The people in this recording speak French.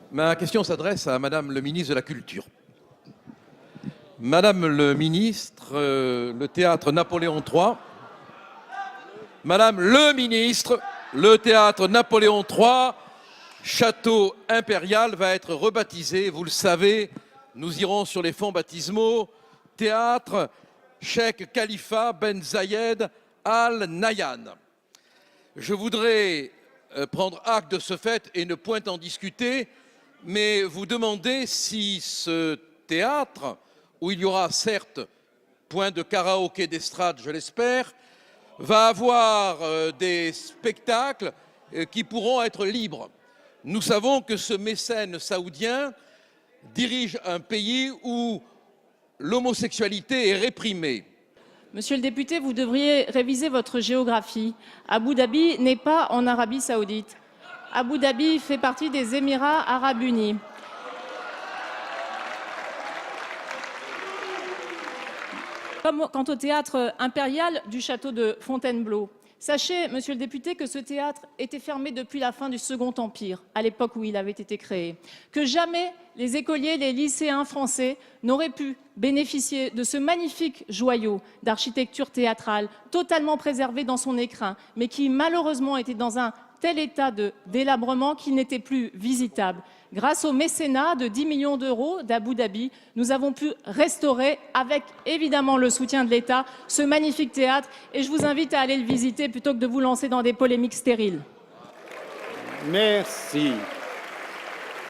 Ma question s'adresse à Madame le ministre de la Culture. Madame le ministre, le théâtre Napoléon III. Madame le ministre, le théâtre Napoléon III, château impérial, va être rebaptisé. Vous le savez, nous irons sur les fonds baptismaux. Théâtre Cheikh Khalifa Ben Zayed Al Nahyan. Je voudrais prendre acte de ce fait et ne point en discuter, mais vous demander si ce théâtre, où il y aura certes point de karaoké d'estrade, je l'espère, va avoir des spectacles qui pourront être libres. Nous savons que ce mécène saoudien dirige un pays où l'homosexualité est réprimée. Monsieur le député, vous devriez réviser votre géographie. Abu Dhabi n'est pas en Arabie Saoudite. Abu Dhabi fait partie des Émirats Arabes Unis. Quant au théâtre impérial du château de Fontainebleau, sachez, monsieur le député, que ce théâtre était fermé depuis la fin du Second Empire, à l'époque où il avait été créé, que jamais les écoliers, les lycéens français n'auraient pu bénéficier de ce magnifique joyau d'architecture théâtrale, totalement préservé dans son écrin, mais qui malheureusement était dans un tel état de délabrement qu'il n'était plus visitable. Grâce au mécénat de 10 millions d'euros d'Abu Dhabi, nous avons pu restaurer, avec évidemment le soutien de l'État, ce magnifique théâtre. Et je vous invite à aller le visiter plutôt que de vous lancer dans des polémiques stériles. Merci.